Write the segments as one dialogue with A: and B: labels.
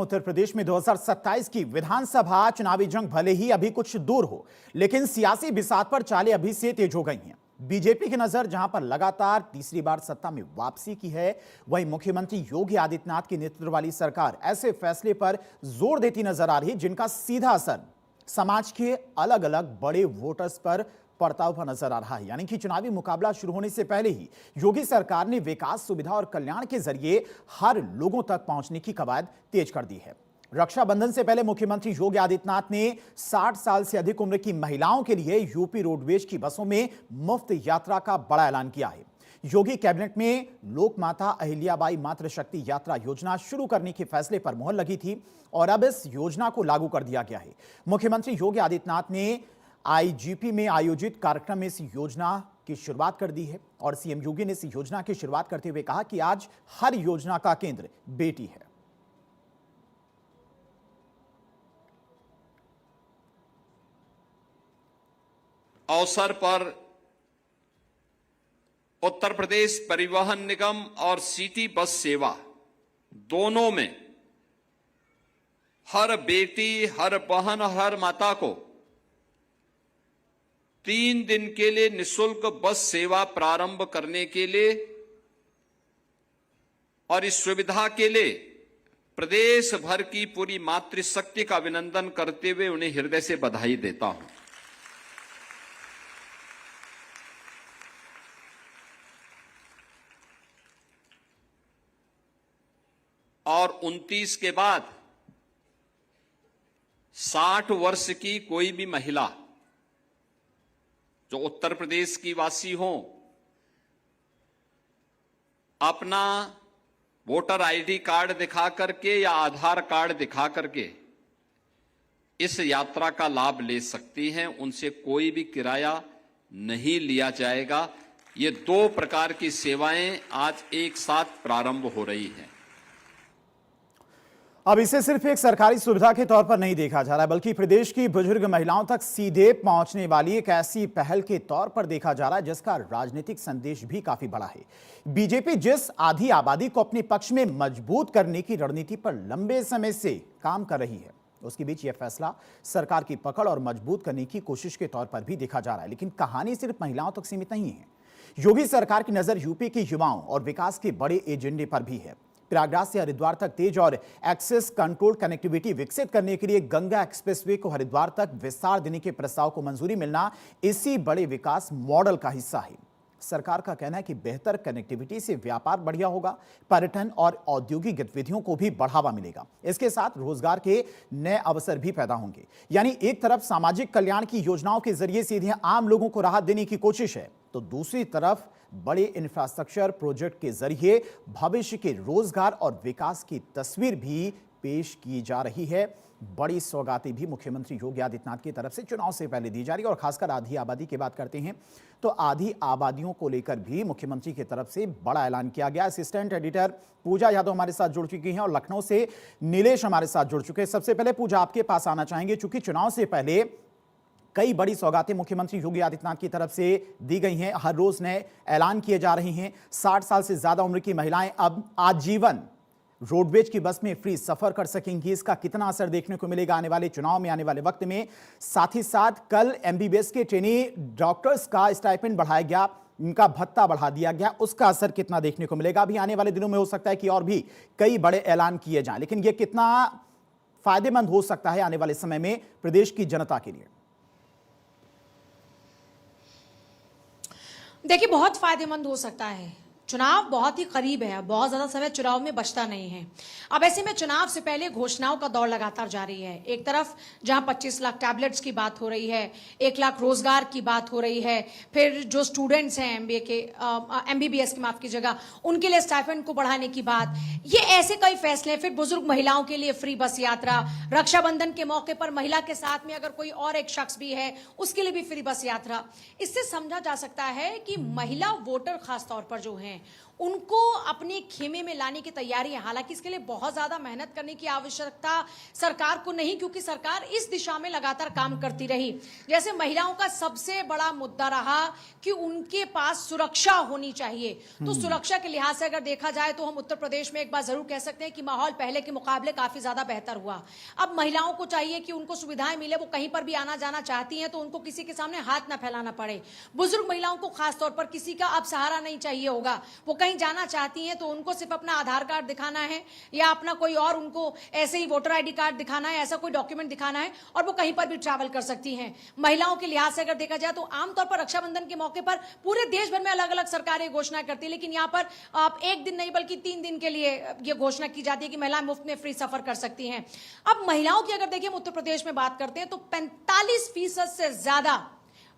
A: उत्तर प्रदेश में 2027 की विधानसभा चुनावी जंग भले ही अभी कुछ दूर हो, लेकिन सियासी बिसात पर चालें अभी से तेज हो गई हैं। बीजेपी की नजर जहां पर लगातार तीसरी बार सत्ता में वापसी की है, वहीं मुख्यमंत्री योगी आदित्यनाथ की नेतृत्व वाली सरकार ऐसे फैसले पर जोर देती नजर आ रही जिनका सीधा असर समाज के अलग अलग बड़े वोटर्स पर पड़ता हुआ नजर आ रहा है। यानी कि चुनावी मुकाबला शुरू होने से पहले ही योगी सरकार ने विकास, सुविधा और कल्याण के जरिए हर लोगों तक पहुंचने की कवायद तेज कर दी है। रक्षाबंधन से पहले मुख्यमंत्री योगी आदित्यनाथ ने 60 साल से अधिक उम्र की महिलाओं के लिए यूपी रोडवेज की बसों में मुफ्त यात्रा का बड़ा ऐलान किया है। योगी कैबिनेट में लोक माता अहिल्याबाई मातृशक्ति यात्रा योजना शुरू करने के फैसले पर मुहर लगी थी और अब इस योजना को लागू कर दिया गया है। मुख्यमंत्री योगी आदित्यनाथ ने आईजीपी में आयोजित कार्यक्रम में इस योजना की शुरुआत कर दी है और सीएम योगी ने इस योजना की शुरुआत करते हुए कहा कि आज हर योजना का केंद्र बेटी है।
B: अवसर पर उत्तर प्रदेश परिवहन निगम और सिटी बस सेवा दोनों में हर बेटी, हर बहन, हर माता को 3 दिन के लिए निःशुल्क बस सेवा प्रारंभ करने के लिए और इस सुविधा के लिए प्रदेश भर की पूरी मातृशक्ति का अभिनंदन करते हुए उन्हें हृदय से बधाई देता हूं। और 29 के बाद 60 वर्ष की कोई भी महिला जो उत्तर प्रदेश की वासी हो, अपना वोटर आईडी कार्ड दिखा करके या आधार कार्ड दिखा करके इस यात्रा का लाभ ले सकती हैं। उनसे कोई भी किराया नहीं लिया जाएगा। ये 2 प्रकार की सेवाएं आज एक साथ प्रारंभ हो रही हैं।
A: अब इसे सिर्फ एक सरकारी सुविधा के तौर पर नहीं देखा जा रहा है, बल्कि प्रदेश की बुजुर्ग महिलाओं तक सीधे पहुंचने वाली एक ऐसी पहल के तौर पर देखा जा रहा है जिसका राजनीतिक संदेश भी काफी बड़ा है। बीजेपी जिस आधी आबादी को अपने पक्ष में मजबूत करने की रणनीति पर लंबे समय से काम कर रही है, उसके बीच यह फैसला सरकार की पकड़ और मजबूत करने की कोशिश के तौर पर भी देखा जा रहा है। लेकिन कहानी सिर्फ महिलाओं तक सीमित नहीं है। योगी सरकार की नजर यूपी के युवाओं और विकास के बड़े एजेंडे पर भी है। प्रयागराज से हरिद्वार तक तेज और एक्सेस कंट्रोल कनेक्टिविटी विकसित करने के लिए गंगा एक्सप्रेसवे को हरिद्वार तक विस्तार देने के प्रस्ताव को मंजूरी मिलना इसी बड़े विकास मॉडल का हिस्सा है। सरकार का कहना है कि बेहतर कनेक्टिविटी से व्यापार बढ़िया होगा, पर्यटन और औद्योगिक गतिविधियों को भी बढ़ावा मिलेगा। इसके साथ रोजगार के नए अवसर भी पैदा होंगे। यानी एक तरफ सामाजिक कल्याण की योजनाओं के जरिए सीधे आम लोगों को राहत देने की कोशिश है, तो दूसरी तरफ बड़े इंफ्रास्ट्रक्चर प्रोजेक्ट के जरिए भविष्य के रोजगार और विकास की तस्वीर भी पेश की जा रही है। बड़ी सौगातें भी मुख्यमंत्री योगी आदित्यनाथ की तरफ से चुनाव से पहले दी जा रही है। और खासकर आधी आबादी की बात करते हैं तो आधी आबादियों को लेकर भी मुख्यमंत्री की तरफ से बड़ा ऐलान किया गया। असिस्टेंट एडिटर पूजा यादव हमारे साथ जुड़ चुकी हैं और लखनऊ से नीलेश हमारे साथ जुड़ चुके हैं। सबसे पहले पूजा, आपके पास आना चाहेंगे, चूंकि चुनाव से पहले कई बड़ी सौगातें मुख्यमंत्री योगी आदित्यनाथ की तरफ से दी गई हैं। हर रोज नए ऐलान किए जा रहे हैं। 60 साल से ज्यादा उम्र की महिलाएं अब आजीवन रोडवेज की बस में फ्री सफर कर सकेंगी। इसका कितना असर देखने को मिलेगा आने वाले चुनाव में, आने वाले वक्त में? साथ ही साथ कल एमबीबीएस के ट्रेनी डॉक्टर्स का स्टाइपेंड बढ़ाया गया, इनका भत्ता बढ़ा दिया गया, उसका असर कितना देखने को मिलेगा? अभी आने वाले दिनों में हो सकता है कि और भी कई बड़े ऐलान किए जाएं, लेकिन यह कितना फायदेमंद हो सकता है आने वाले समय में प्रदेश की जनता के लिए?
C: देखिए, बहुत फायदेमंद हो सकता है। चुनाव बहुत ही करीब है, बहुत ज्यादा समय चुनाव में बचता नहीं है। अब ऐसे में चुनाव से पहले घोषणाओं का दौर लगातार जारी है। एक तरफ जहां 25 लाख टैबलेट्स की बात हो रही है, 1 लाख रोजगार की बात हो रही है, फिर जो स्टूडेंट्स हैं एमबीबीएस की, माफ कीजिएगा, उनके लिए स्टाइपेंड को बढ़ाने की बात, ये ऐसे कई फैसले। फिर बुजुर्ग महिलाओं के लिए फ्री बस यात्रा, रक्षाबंधन के मौके पर महिला के साथ में अगर कोई और एक शख्स भी है उसके लिए भी फ्री बस यात्रा। इससे समझा जा सकता है कि महिला वोटर खासतौर पर जो हैं उनको अपने खेमे में लाने की तैयारी है। हालांकि इसके लिए बहुत ज्यादा मेहनत करने की आवश्यकता सरकार को नहीं, क्योंकि सरकार इस दिशा में लगातार काम करती रही। जैसे महिलाओं का सबसे बड़ा मुद्दा रहा कि उनके पास सुरक्षा होनी चाहिए, तो सुरक्षा के लिहाज से अगर देखा जाए तो हम उत्तर प्रदेश में एक बार जरूर कह सकते हैं कि माहौल पहले के मुकाबले काफी ज्यादा बेहतर हुआ। अब महिलाओं को चाहिए कि उनको सुविधाएं मिले, वो कहीं पर भी आना जाना चाहती हैं तो उनको किसी के सामने हाथ ना फैलाना पड़े। बुजुर्ग महिलाओं को खासतौर पर किसी का अब सहारा नहीं चाहिए होगा, वो कहीं जाना चाहती हैं तो उनको सिर्फ अपना आधार कार्ड दिखाना है या अपना कोई और उनको ऐसे ही वोटर आईडी कार्ड दिखाना है, ऐसा कोई डॉक्यूमेंट दिखाना है और वो कहीं पर भी ट्रैवल कर सकती हैं। महिलाओं के लिहाज से अगर देखा जाए तो आमतौर पर रक्षाबंधन के मौके पर पूरे देश भर में अलग अलग सरकारें घोषणा करती है, लेकिन यहाँ पर आप एक दिन नहीं बल्कि 3 दिन के लिए ये घोषणा की जाती है कि महिलाएं मुफ्त में फ्री सफर कर सकती हैं। अब महिलाओं की अगर देखिए हम उत्तर प्रदेश में बात करते हैं तो 45% से ज्यादा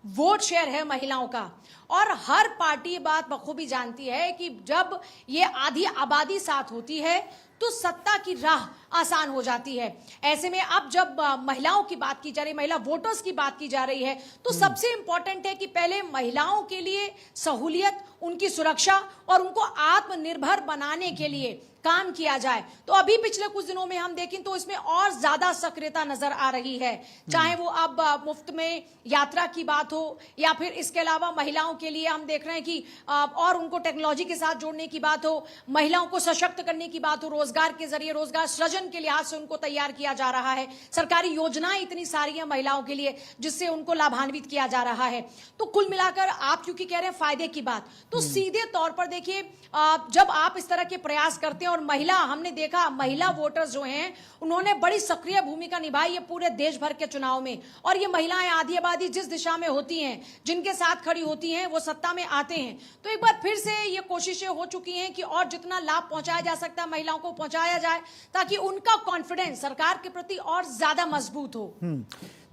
C: वोट शेयर है महिलाओं का, और हर पार्टी बात बखूबी जानती है कि जब ये आधी आबादी साथ होती है तो सत्ता की राह आसान हो जाती है। ऐसे में अब जब महिलाओं की बात की जा रही, महिला वोटर्स की बात की जा रही है, तो सबसे इंपॉर्टेंट है कि पहले महिलाओं के लिए सहूलियत, उनकी सुरक्षा और उनको आत्मनिर्भर बनाने के लिए काम किया जाए। तो अभी पिछले कुछ दिनों में हम देखें तो इसमें और ज्यादा सक्रियता नजर आ रही है, चाहे वो अब मुफ्त में यात्रा की बात हो या फिर इसके अलावा महिलाओं के लिए हम देख रहे हैं कि और उनको टेक्नोलॉजी के साथ जोड़ने की बात हो, महिलाओं को सशक्त करने की बात हो, रोजगार के जरिए रोजगार सृजन के लिहाज से उनको तैयार किया जा रहा है। सरकारी योजनाएं इतनी सारी हैं महिलाओं के लिए जिससे उनको लाभान्वित किया जा रहा है। तो कुल मिलाकर आप क्योंकि कह रहे हैं फायदे की बात, तो सीधे तौर पर देखिए जब आप इस तरह के प्रयास करते हैं और महिला, हमने देखा महिला वोटर्स जो हैं उन्होंने बड़ी सक्रिय भूमिका निभाई है पूरे देश भर के चुनाव में, और ये महिलाएं आधी आबादी जिस दिशा में होती हैं, जिनके साथ खड़ी होती हैं, वो सत्ता में आते हैं। तो एक बार फिर से ये कोशिशें हो चुकी हैं कि और जितना लाभ पहुंचाया जा सकता है महिलाओं को पहुंचाया जाए, ताकि उनका कॉन्फिडेंस सरकार के प्रति और ज्यादा मजबूत हो।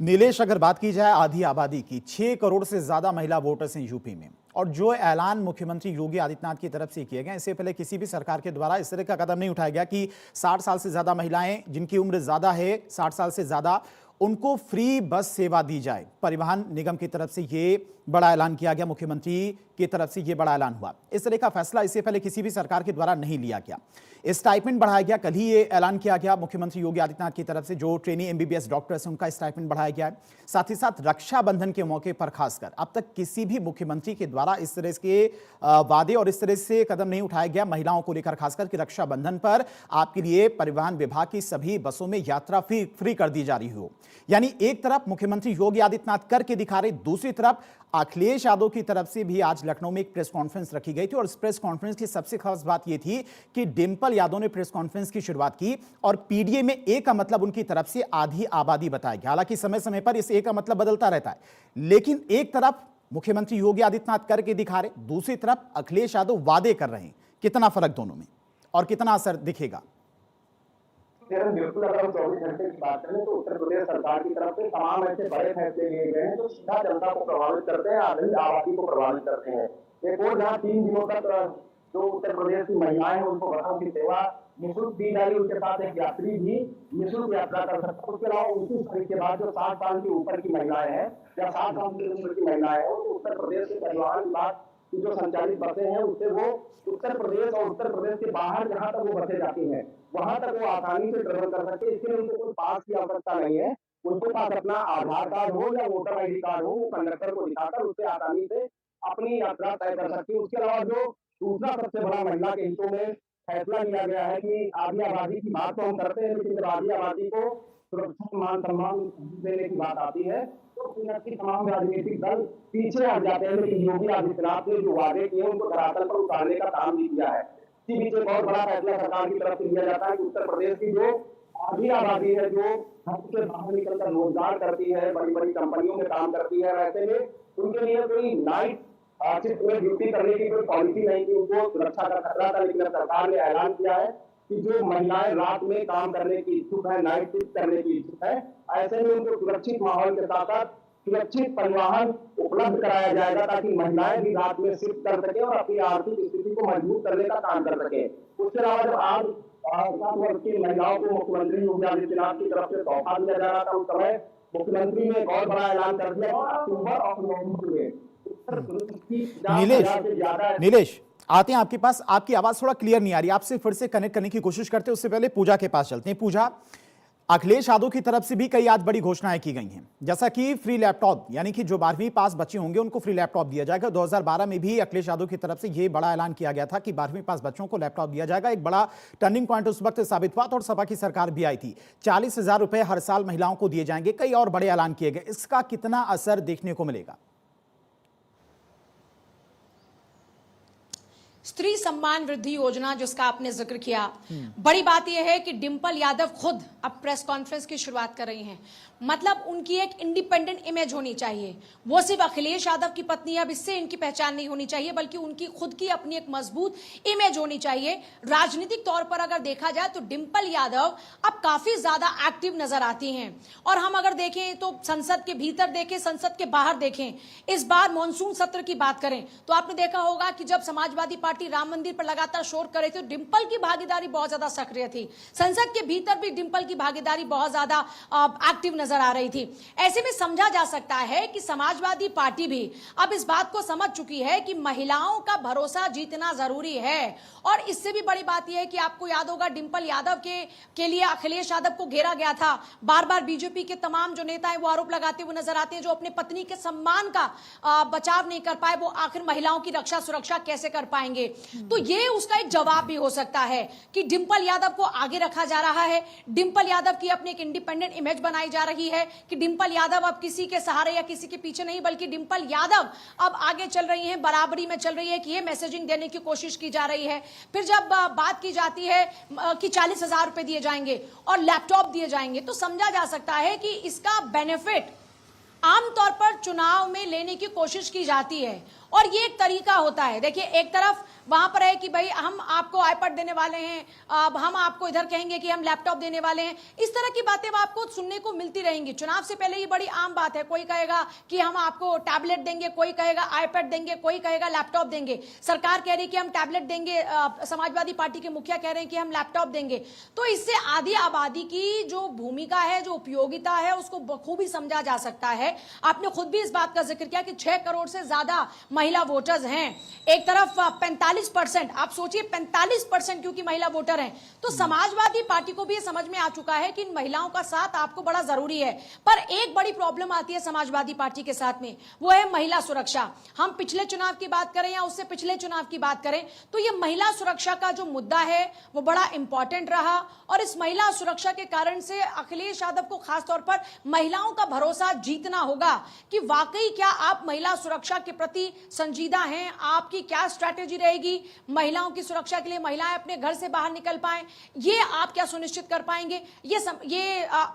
A: नीलेश, अगर बात की जाए आधी आबादी की, 6 करोड़ से ज्यादा महिला वोटर्स हैं यूपी में, और जो ऐलान मुख्यमंत्री योगी आदित्यनाथ की तरफ से किए गए, इससे पहले किसी भी सरकार के द्वारा इस तरह का कदम नहीं उठाया गया कि 60 साल से ज्यादा महिलाएं जिनकी उम्र ज्यादा है, 60 साल से ज्यादा, उनको फ्री बस सेवा दी जाए। परिवहन निगम की तरफ से ये बड़ा ऐलान किया गया, मुख्यमंत्री की तरफ से ये बड़ा ऐलान हुआ। इस तरह का फैसला इससे पहले किसी भी सरकार के द्वारा नहीं लिया गया। स्टाइपेंड बढ़ाया गया, कल ही ये ऐलान किया गया मुख्यमंत्री योगी आदित्यनाथ की तरफ से, जो ट्रेनी एमबीबीएस डॉक्टर्स हैं उनका स्टाइपेंड बढ़ाया गया है। साथ ही साथ रक्षाबंधन के मौके पर खासकर अब तक किसी भी मुख्यमंत्री के द्वारा इस तरह के वादे और इस तरह से कदम नहीं उठाया गया महिलाओं को लेकर, खासकर कि रक्षाबंधन पर आपके लिए परिवहन विभाग की सभी बसों में यात्रा फ्री कर दी जा रही हो। यानी एक तरफ मुख्यमंत्री योगी आदित्यनाथ करके दिखा रहे, दूसरी तरफ अखिलेश यादव की तरफ से भी आज लखनऊ में एक प्रेस कॉन्फ्रेंस रखी गई थी, और इस प्रेस कॉन्फ्रेंस की सबसे खास बात यह थी कि डिंपल यादव ने प्रेस कॉन्फ्रेंस की शुरुआत की और पीडीए में ए का मतलब उनकी तरफ से आधी आबादी बताया गया। हालांकि समय समय पर इस ए का मतलब बदलता रहता है, लेकिन एक तरफ मुख्यमंत्री योगी आदित्यनाथ करके दिखा रहे, दूसरी तरफ अखिलेश यादव वादे कर रहे हैं। कितना फर्क दोनों में और कितना असर दिखेगा?
D: बिल्कुल, अगर हम 24 घंटे की बात करें तो उत्तर प्रदेश सरकार की तरफ से तमाम ऐसे बड़े फैसले लिए गए हैं जो सीधा जनता को प्रभावित करते हैं, आधी आबादी को प्रभावित करते हैं। एक और जहाँ 3 दिनों तक जो उत्तर प्रदेश की महिलाएं हैं उनको बसों की सेवा निःशुल्क दी जाएगी, उनके साथ एक यात्री भी निःशुल्क यात्रा कर सकता है। उसके अलावा 29 तारीख के बाद जो 60 साल के ऊपर की महिलाएं हैं या 60 साल की उम्र की महिलाएं हैं, तो उत्तर प्रदेश के परिवहन विभाग की जो संचालित बसें हैं उससे वो उत्तर प्रदेश और उत्तर प्रदेश के बाहर जहां तक वो बसें जाती हैं वहां तक वो आसानी से ट्रेवल कर सकते हैं। इसके लिए उनको कोई पास की आवश्यकता नहीं है, उनके पास अपना आधार कार्ड हो या वोटर आईडी कार्ड हो, वो कंडक्टर को दिखाकर उससे आसानी से अपनी यात्रा तय कर सकती है। उसके अलावा जो दूसरा सबसे बड़ा महिला के हितों में फैसला लिया गया है कि आधी आबादी की बात तो हम करते हैं, लेकिन जब आधी आबादी को सुरक्षित मान सम्मान देने की बात आती है तो तमाम राजनीतिक दल पीछे हट जाते हैं। लेकिन योगी आदित्यनाथ ने जो वादे किए उनको धरातल पर उतारने का काम भी किया है। इसी बीच एक और बड़ा फैसला सरकार की तरफ से लिया जाता है कि उत्तर प्रदेश की जो आधी आबादी है जो घर से बाहर निकलकर रोजगार करती है, बड़ी बड़ी कंपनियों में काम करती है, वैसे में उनके लिए कोई नाइट शिफ्ट में ड्यूटी करने की कोई पॉलिसी नहीं थी, उनको सुरक्षा का खतरा था। लेकिन सरकार ने ऐलान किया है कि जो महिलाएं रात में काम करने की इच्छुक है, नाइट शिफ्ट करने की इच्छुक है, ऐसे में उनको सुरक्षित माहौल के साथ साथ सुरक्षित परिवहन उपलब्ध कराया जाएगा ताकि महिलाएं भी रात में शिफ्ट कर सके और अपनी आर्थिक स्थिति को मजबूत करने का काम कर सके। उसके अलावा जब आज 60 वर्ष की महिलाओं को मुख्यमंत्री योगी आदित्यनाथ की तरफ से तोहफा दिया जा रहा था, उस समय मुख्यमंत्री ने एक और बड़ा ऐलान कर दिया और अक्टूबर और नवंबर में
A: नीलेश, आते हैं आपके पास, आपकी आवाज थोड़ा क्लियर नहीं आ रही, आपसे फिर से कनेक्ट करने की कोशिश करते हैं। उससे पहले पूजा के पास चलते हैं। पूजा, अखिलेश यादव की तरफ से भी कई आज बड़ी घोषणाएं की गई हैं, जैसा कि फ्री लैपटॉप, यानी कि जो 12वीं पास बच्चे होंगे उनको फ्री लैपटॉप दिया जाएगा। 2012 में भी अखिलेश यादव की तरफ से यह बड़ा ऐलान किया गया था कि 12वीं पास बच्चों को लैपटॉप दिया जाएगा। एक बड़ा टर्निंग पॉइंट उस वक्त साबित हुआ था और सपा की सरकार भी आई थी। 40,000 रुपए हर साल महिलाओं को दिए जाएंगे, कई और बड़े ऐलान किए गए। इसका कितना असर देखने को मिलेगा?
C: स्त्री सम्मान वृद्धि योजना जिसका आपने जिक्र किया, बड़ी बात यह है कि डिंपल यादव खुद अब प्रेस कॉन्फ्रेंस की शुरुआत कर रही हैं। मतलब उनकी एक इंडिपेंडेंट इमेज होनी चाहिए। वो सिर्फ अखिलेश यादव की पत्नी, अब इससे इनकी पहचान नहीं होनी चाहिए, बल्कि उनकी खुद की अपनी एक मजबूत इमेज होनी चाहिए। राजनीतिक तौर पर अगर देखा जाए तो डिंपल यादव अब काफी ज्यादा एक्टिव नजर आती हैं। और हम अगर देखें तो संसद के भीतर देखें, संसद के बाहर देखें, इस बार मॉनसून सत्र की बात करें तो आपने देखा होगा कि जब समाजवादी पार्टी राम मंदिर पर लगातार शोर कर रही थी, डिंपल की भागीदारी बहुत ज्यादा सक्रिय थी। संसद के भीतर भी डिंपल की भागीदारी बहुत ज्यादा एक्टिव नजर आ रही थी। ऐसे में समझा जा सकता है कि समाजवादी पार्टी भी अब इस बात को समझ चुकी है कि महिलाओं का भरोसा जीतना जरूरी है। और इससे भी बड़ी बात यह है कि आपको याद होगा डिंपल यादव के लिए अखिलेश यादव को घेरा गया था। बार बार बीजेपी के तमाम जो नेता हैं वो आरोप लगाते हुए नजर आते हैं, जो अपने पत्नी के सम्मान का बचाव नहीं कर पाए, वो आखिर महिलाओं की रक्षा सुरक्षा कैसे कर पाएंगे। तो ये उसका एक जवाब भी हो सकता है कि डिंपल यादव को आगे रखा जा रहा है। डिंपल यादव की अपनी एक इंडिपेंडेंट इमेज बनाई जा रही है कि डिंपल यादव अब किसी के सहारे या किसी के पीछे नहीं, बल्कि डिंपल यादव अब आगे चल रही हैं, बराबरी में चल रही है, कि ये मैसेजिंग देने की कोशिश की जा रही है। फिर जब बात की जाती है कि 40,000 रुपए दिए जाएंगे और लैपटॉप दिए जाएंगे, तो समझा जा सकता है कि इसका बेनिफिट आमतौर पर चुनाव में लेने की कोशिश की जाती है। और ये एक तरीका होता है। देखिए, एक तरफ वहां पर है कि भाई हम आपको आईपैड देने वाले हैं, अब हम आपको इधर कहेंगे कि हम लैपटॉप देने वाले हैं। इस तरह की बातें आपको सुनने को मिलती रहेंगी। चुनाव से पहले ये बड़ी आम बात है, कोई कहेगा कि हम आपको टैबलेट देंगे, कोई कहेगा आईपैड देंगे, कोई कहेगा लैपटॉप देंगे। सरकार कह रही है कि हम टैबलेट देंगे, समाजवादी पार्टी के मुखिया कह रहे हैं कि हम लैपटॉप देंगे। तो इससे आधी आबादी की जो भूमिका है, जो उपयोगिता है, उसको बखूबी समझा जा सकता है। आपने खुद भी इस बात का जिक्र किया कि 6 करोड़ से ज्यादा महिला वोटर्स हैं। एक तरफ 45%, आप सोचिए 45% क्योंकि महिला वोटर हैं। तो समाजवादी पार्टी को भी ये समझ में आ चुका है कि इन महिलाओं का साथ आपको बड़ा जरूरी है। पर एक बड़ी प्रॉब्लम आती है समाजवादी पार्टी के साथ में, वो है महिला सुरक्षा। हम पिछले चुनाव की बात करें या उससे पिछले चुनाव की बात करें तो ये महिला सुरक्षा का जो मुद्दा है वो बड़ा इंपॉर्टेंट रहा। और इस महिला सुरक्षा के कारण से अखिलेश यादव को खासतौर पर महिलाओं का भरोसा जीतना होगा कि वाकई क्या आप महिला सुरक्षा के प्रति संजीदा हैं, आपकी क्या स्ट्रैटेजी रहेगी महिलाओं की सुरक्षा के लिए, महिलाएं अपने घर से बाहर निकल पाएं, ये आप क्या सुनिश्चित कर पाएंगे।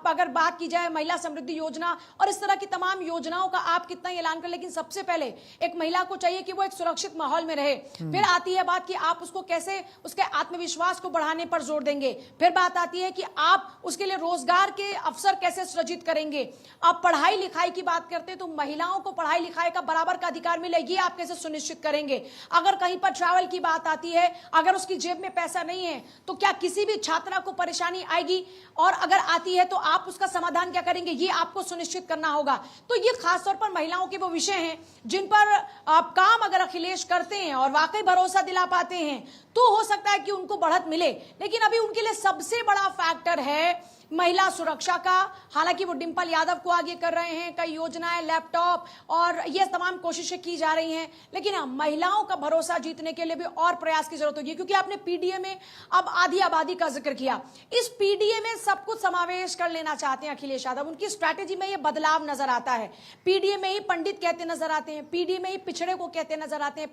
C: अगर बात की जाए महिला समृद्धि योजना और इस तरह की तमाम योजनाओं का आप कितना ऐलान कर, लेकिन सबसे पहले एक महिला को चाहिए कि वो एक सुरक्षित माहौल में रहे। फिर आती है बात कि आप उसको कैसे, उसके आत्मविश्वास को बढ़ाने पर जोर देंगे। फिर बात आती है कि आप उसके लिए रोजगार के अवसर कैसे सृजित करेंगे। आप पढ़ाई लिखाई की बात करते हैं तो महिलाओं को पढ़ाई लिखाई का बराबर का अधिकार मिले, ये आप कैसे सुनिश्चित करेंगे। अगर कहीं पर ट्रैवल की बात आती है, अगर उसकी जेब में पैसा नहीं है तो क्या किसी भी छात्रा को परेशानी आएगी, और अगर आती है तो आप उसका समाधान क्या करेंगे, ये आपको सुनिश्चित करना होगा। तो ये खासतौर पर महिलाओं के वो विषय हैं जिन पर आप काम अगर अखिलेश करते हैं और वाकई भरोसा दिला पाते हैं तो हो सकता है कि उनको बढ़त मिले। लेकिन अभी उनके लिए सबसे बड़ा फैक्टर है महिला सुरक्षा का। हालांकि वो डिंपल यादव को आगे कर रहे हैं, कई योजनाएं, लैपटॉप और ये तमाम कोशिशें की जा रही हैं, लेकिन हाँ, महिलाओं का भरोसा जीतने के लिए भी और प्रयास की जरूरत होगी। क्योंकि आपने पीडीए में अब आधी आबादी का जिक्र किया, इस पीडीए में सब कुछ समावेश कर लेना चाहते हैं अखिलेश यादव। उनकी स्ट्रैटेजी में ये बदलाव नजर आता है। पीडीए में ही पंडित कहते नजर आते हैं, पीडीए में ही पिछड़े को कहते नजर आते हैं,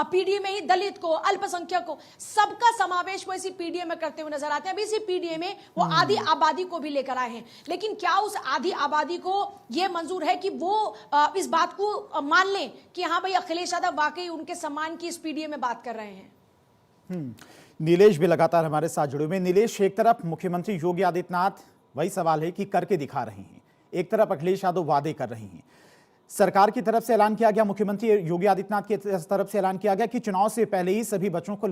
C: पीडीए में ही दलित को, अल्पसंख्यक को, सबका समावेश वो इसी पीडीए में करते हुए नजर आते हैं। अभी इसी पीडीए में वो आधी आबादी को भी लेकर आए हैं, लेकिन क्या उस आधी आबादी को यह मंजूर है कि वो इस बात को मान लें कि हाँ भाई अखिलेश यादव वाकई उनके सम्मान की इस पीडीए में बात कर रहे हैं।
A: नीलेश भी लगातार हमारे साथ जुड़े हुए। नीलेश, एक तरफ मुख्यमंत्री योगी आदित्यनाथ वही सवाल है कि करके दिखा रहे हैं, एक तरफ अखिलेश यादव वादे कर रहे हैं। सरकार की तरफ से ऐलान किया गया, मुख्यमंत्री योगी आदित्यनाथ की तरफ से ऐलान किया गया कि चुनाव से पहले ही सभी बच्चों को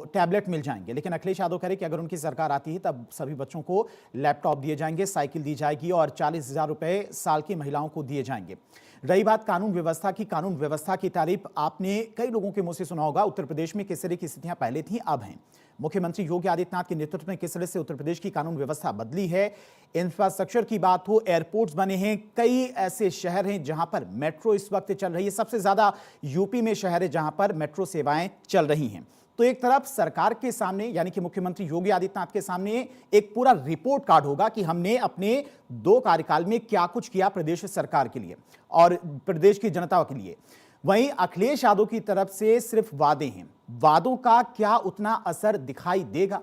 A: टैबलेट मिल जाएंगे। लेकिन अखिलेश यादव कह रहे कि अगर उनकी सरकार आती है तब सभी बच्चों को लैपटॉप दिए जाएंगे, साइकिल दी जाएगी और 40,000 रुपए साल की महिलाओं को दिए जाएंगे। रही बात कानून व्यवस्था की, कानून व्यवस्था की तारीफ आपने कई लोगों के मुंह से सुना होगा। उत्तर प्रदेश में किस तरह की स्थितियां पहले थी, अब हैं। मुख्यमंत्री योगी आदित्यनाथ के नेतृत्व में किस तरह से उत्तर प्रदेश की कानून व्यवस्था बदली है। इंफ्रास्ट्रक्चर की बात हो, एयरपोर्ट्स बने हैं, कई ऐसे शहर हैं जहां पर मेट्रो इस वक्त चल रही है। सबसे ज्यादा यूपी में शहर है जहां पर मेट्रो सेवाएं चल रही हैं। तो एक तरफ सरकार के सामने यानी कि मुख्यमंत्री योगी आदित्यनाथ के सामने एक पूरा रिपोर्ट कार्ड होगा कि हमने अपने 2 कार्यकाल में क्या कुछ किया प्रदेश सरकार के लिए और प्रदेश की जनता के लिए। वहीं अखिलेश यादव की तरफ से सिर्फ वादे हैं। वादों का क्या उतना असर दिखाई देगा?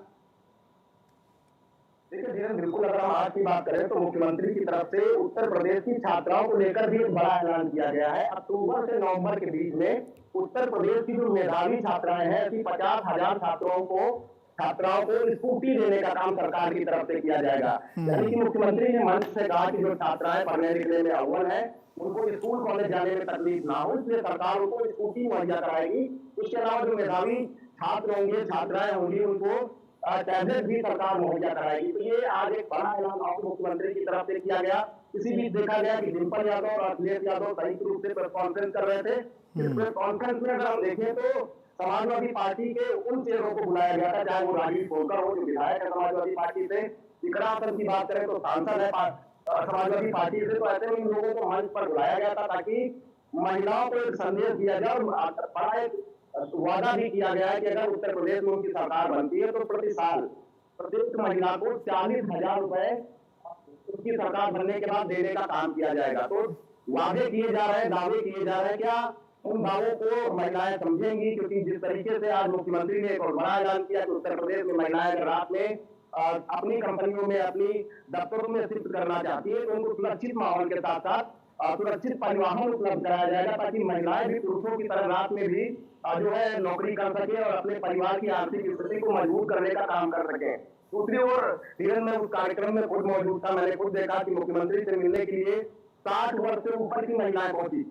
D: देखिए धीरेन, बिल्कुल अगर हम आज की बात करें तो मुख्यमंत्री की तरफ से उत्तर प्रदेश की छात्राओं को लेकर भी एक बड़ा ऐलान किया गया है। अक्टूबर से नवंबर के बीच में उत्तर प्रदेश की जो मेधावी छात्राएं हैं, ऐसी 50,000 छात्राओं को स्कूटी देने का काम सरकार की तरफ से किया जाएगा। यानी कि मुख्यमंत्री ने मंच से कहा कि जो छात्राएं पढ़ने लिखने में अव्वल है, उनको स्कूल कॉलेज जाने में तकलीफ ना हो, इसलिए सरकार उनको स्कूटी मुहैया कराएगी। इसके अलावा जो मेधावी छात्र होंगे, छात्राएं होंगी, उनको टैबलेट भी सरकार मुहैया कराएगी। तो ये आज एक बड़ा ऐलान मुख्यमंत्री की तरफ से किया गया। इसी बीच देखा गया कि डिम्पल यादव और अखिलेश यादव संयुक्त रूप से प्रेस कॉन्फ्रेंस कर रहे थे। इस प्रेस कॉन्फ्रेंस में अगर हम देखें तो समाजवादी पार्टी के उन चेहरों को बुलाया गया था, चाहे वो राजीव फोलकर हो जो विधायक है समाजवादी पार्टी से, इकरा हसन की बात करें तो सांसद है समाजवादी पार्टी से। तो ऐसे में इन लोगों को मंच पर बुलाया गया था ताकि महिलाओं को एक संदेश दिया जाए और बड़ा एक वादा भी किया गया है कि अगर उत्तर प्रदेश में उनकी सरकार बनती है तो प्रति साल प्रत्येक महिला को 40,000 रुपए उनकी सरकार बनने के बाद देने का काम किया जाएगा। तो वादे किए जा रहे हैं, दावे किए जा रहे हैं, क्या उन दावों को महिलाएं समझेंगी? क्योंकि जिस तरीके से आज मुख्यमंत्री ने एक और बड़ा ऐलान किया कि उत्तर प्रदेश में महिलाएं अगर रात में अपनी कंपनियों में, अपनी दफ्तरों में शिफ्ट करना चाहती है तो उनको सुरक्षित माहौल के साथ साथ सुरक्षित परिवहन उपलब्ध कराया जाएगा ताकि महिलाएं भी पुरुषों की तरह रात में भी जो है नौकरी कर सके और अपने परिवार की आर्थिक स्थिति को मजबूत करने का काम कर सके। दूसरी ओर धीरेन, मैं उस कार्यक्रम में खुद मौजूद था, मैंने खुद देखा कि मुख्यमंत्री से मिलने के लिए 60 वर्ष से ऊपर की महिलाएं पहुंची।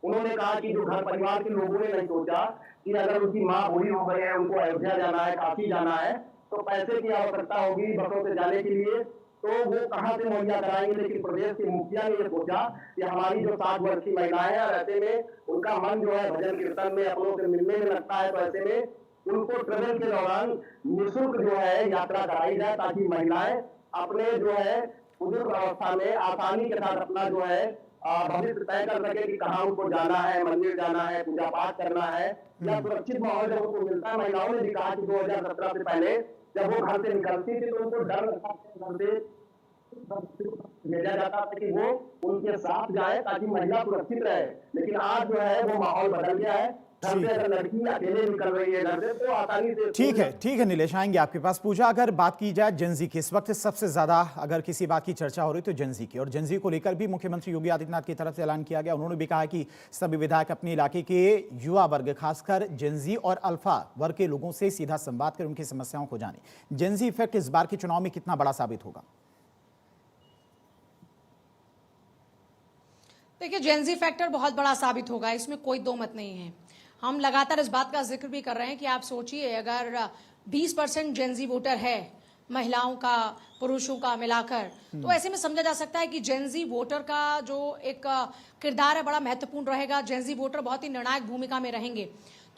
D: उन्होंने कहा कि जो घर परिवार के लोगों ने नहीं सोचा कि अगर उनकी माँ बूढ़ी हो गई है, उनको अयोध्या जाना है, काशी जाना है, तो पैसे की आवश्यकता होगी बसों से जाने के लिए, तो वो कहां से मुहैया कराएंगे। लेकिन प्रदेश के मुखिया ने ये सोचा कि हमारी जो 60 वर्ष की महिलाएं हैं, ऐसे में उनका मन जो है भजन कीर्तन में, अपनों से मिलने में लगता है, तो ऐसे में उनको ट्रेवल के दौरान निःशुल्क जो है यात्रा कराई जाए ताकि महिलाएं अपने जो है बुजुर्ग अवस्था में आसानी के साथ अपना जो है भविष्य तय कर सके कि कहाँ उनको जाना है, मंदिर जाना है, पूजा पाठ करना है, या सुरक्षित माहौल जब उनको मिलता है। महिलाओं ने भी कहा कि 2017 से पहले जब वो घर से निकलती थी तो उनको डर लगता था, घर से भेजा जाता था कि वो उनके साथ जाए ताकि महिला सुरक्षित रहे। लेकिन आज जो है वो माहौल बदल गया है। लड़की अकेले निकल रही है घर से तो आसानी से।
A: ठीक है नीलेश, आएंगे आपके पास। पूजा, अगर बात की जाए जेनजी की, इस वक्त सबसे ज्यादा अगर किसी बात की चर्चा हो रही तो जेनजी की, और जेनजी को लेकर भी मुख्यमंत्री योगी आदित्यनाथ की तरफ से ऐलान किया गया। उन्होंने भी कहा कि सभी विधायक अपने इलाके के युवा वर्ग, खासकर जेनजी और अल्फा वर्ग के लोगों से सीधा संवाद कर उनकी समस्याओं को जाने। जेनजी इफेक्ट इस बार के चुनाव में कितना बड़ा साबित होगा?
C: देखिए, जेनजी फैक्टर बहुत बड़ा साबित होगा, इसमें कोई दो मत नहीं है। हम लगातार इस बात का जिक्र भी कर रहे हैं कि आप सोचिए, अगर 20% जेनजी वोटर है, महिलाओं का, पुरुषों का मिलाकर, तो ऐसे में समझा जा सकता है कि जेनजी वोटर का जो एक किरदार है बड़ा महत्वपूर्ण रहेगा। जेनजी वोटर बहुत ही निर्णायक भूमिका में रहेंगे।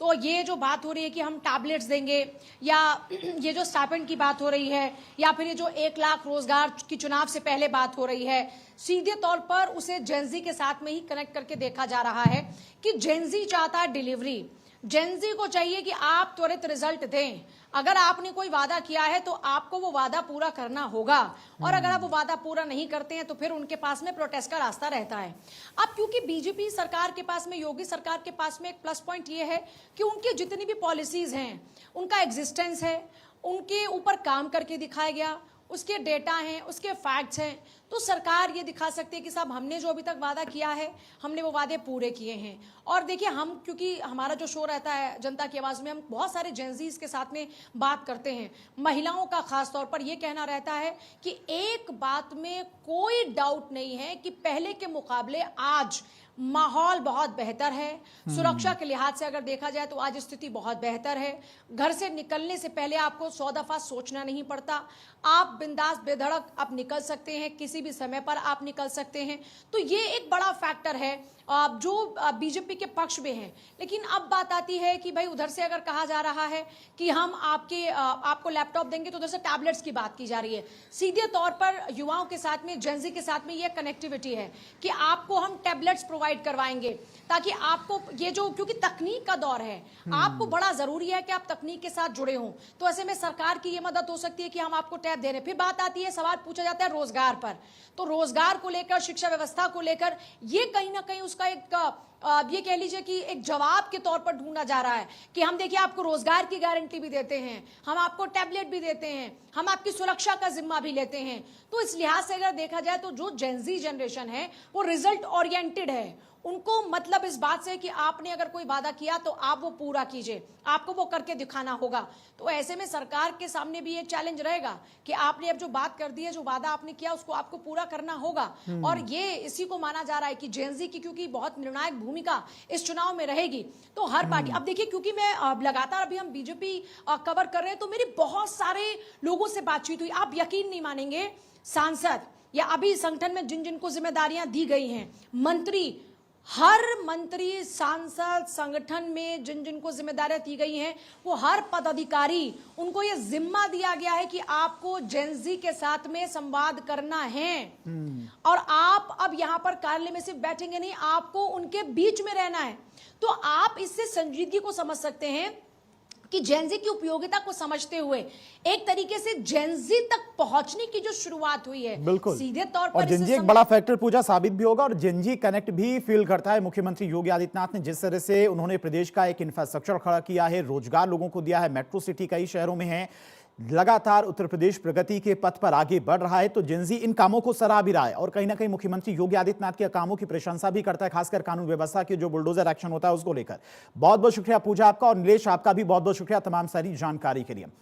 C: तो ये जो बात हो रही है कि हम टैबलेट्स देंगे, या ये जो स्टाइपेंड की बात हो रही है, या फिर ये जो 1 लाख रोजगार की चुनाव से पहले बात हो रही है, सीधे तौर पर उसे जेनजी के साथ में ही कनेक्ट करके देखा जा रहा है कि जेनजी चाहता है डिलीवरी। जेनजी को चाहिए कि आप त्वरित रिजल्ट दें। अगर आपने कोई वादा किया है तो आपको वो वादा पूरा करना होगा, और अगर आप वो वादा पूरा नहीं करते हैं तो फिर उनके पास में प्रोटेस्ट का रास्ता रहता है। अब क्योंकि बीजेपी सरकार के पास में, योगी सरकार के पास में एक प्लस पॉइंट ये है कि उनकी जितनी भी पॉलिसीज हैं, उनका एग्जिस्टेंस है, उनके ऊपर काम करके दिखाया गया, उसके डेटा हैं, उसके फैक्ट्स हैं, तो सरकार ये दिखा सकती है कि साहब हमने जो अभी तक वादा किया है, हमने वो वादे पूरे किए हैं। और देखिए, हम क्योंकि हमारा जो शो रहता है जनता की आवाज़ में, हम बहुत सारे जेनजीज के साथ में बात करते हैं। महिलाओं का खास तौर पर ये कहना रहता है कि एक बात में कोई डाउट नहीं है कि पहले के मुकाबले आज माहौल बहुत बेहतर है। सुरक्षा के लिहाज से अगर देखा जाए तो आज स्थिति बहुत बेहतर है। घर से निकलने से पहले आपको 100 दफा सोचना नहीं पड़ता। आप बिंदास बेधड़क आप निकल सकते हैं, किसी भी समय पर आप निकल सकते हैं। तो ये एक बड़ा फैक्टर है जो बीजेपी के पक्ष में है। लेकिन अब बात आती है कि भाई उधर से अगर कहा जा रहा है कि हम आपको लैपटॉप देंगे, तो उधर से टैबलेट्स की बात की जा रही है। सीधे तौर पर युवाओं के साथ में, जेनजी के साथ में ये कनेक्टिविटी है कि आपको हम टैबलेट्स प्रोवाइड करवाएंगे ताकि आपको ये जो, क्योंकि तकनीक का दौर है, आपको बड़ा जरूरी है कि आप तकनीक के साथ जुड़े हों। तो ऐसे में सरकार की ये मदद हो सकती है कि हम आपको टैब दे रहे हैं। फिर बात आती है, सवाल पूछा जाता है रोजगार पर। तो रोजगार को लेकर, शिक्षा व्यवस्था को लेकर ये कहीं ना कहीं उसका एक ये कह लीजिए कि एक जवाब के तौर पर ढूंढा जा रहा है कि हम देखिए आपको रोजगार की गारंटी भी देते हैं, हम आपको टैबलेट भी देते हैं, हम आपकी सुरक्षा का जिम्मा भी लेते हैं। तो इस लिहाज से अगर देखा जाए तो जो जेनजी जनरेशन है वो रिजल्ट ओरिएंटेड है। उनको मतलब इस बात से कि आपने अगर कोई वादा किया तो आप वो पूरा कीजिए, आपको वो करके दिखाना होगा। तो ऐसे में सरकार के सामने भी ये चैलेंज रहेगा कि आपने अब जो बात कर दी है, जो वादा आपने किया, उसको आपको पूरा करना होगा। और ये इसी को माना जा रहा है कि जेनजी की क्योंकि बहुत निर्णायक भूमिका इस चुनाव में रहेगी, तो हर पार्टी, अब देखिए क्योंकि मैं लगातार अभी हम बीजेपी कवर कर रहे हैं, तो मेरी बहुत सारे लोगों से बातचीत हुई। आप यकीन नहीं मानेंगे, सांसद या अभी संगठन में जिन जिनको जिम्मेदारियां दी गई हैं, मंत्री, हर मंत्री, सांसद, संगठन में जिन जिनको जिम्मेदारियां दी गई हैं, वो हर पदाधिकारी, उनको ये जिम्मा दिया गया है कि आपको जेनजी के साथ में संवाद करना है। और आप अब यहां पर कार्यालय में सिर्फ बैठेंगे नहीं, आपको उनके बीच में रहना है। तो आप इससे संजीदगी को समझ सकते हैं कि जेनजी की उपयोगिता को समझते हुए एक तरीके से जेनजी तक पहुंचने की जो शुरुआत हुई है,
A: बिल्कुल
C: सीधे तौर पर
A: और जेनजी एक बड़ा फैक्टर पूजा साबित भी होगा और जेनजी कनेक्ट भी फील करता है। मुख्यमंत्री योगी आदित्यनाथ ने जिस तरह से उन्होंने प्रदेश का एक इंफ्रास्ट्रक्चर खड़ा किया है, रोजगार लोगों को दिया है, मेट्रो सिटी कई शहरों में है, लगातार उत्तर प्रदेश प्रगति के पथ पर आगे बढ़ रहा है, तो जेनजी इन कामों को सराह भी रहा है और कहीं ना कहीं मुख्यमंत्री योगी आदित्यनाथ के कामों की प्रशंसा भी करता है, खासकर कानून व्यवस्था के जो बुलडोजर एक्शन होता है उसको लेकर। बहुत बहुत शुक्रिया पूजा आपका, और नीलेश आपका भी बहुत बहुत शुक्रिया तमाम सारी जानकारी के लिए।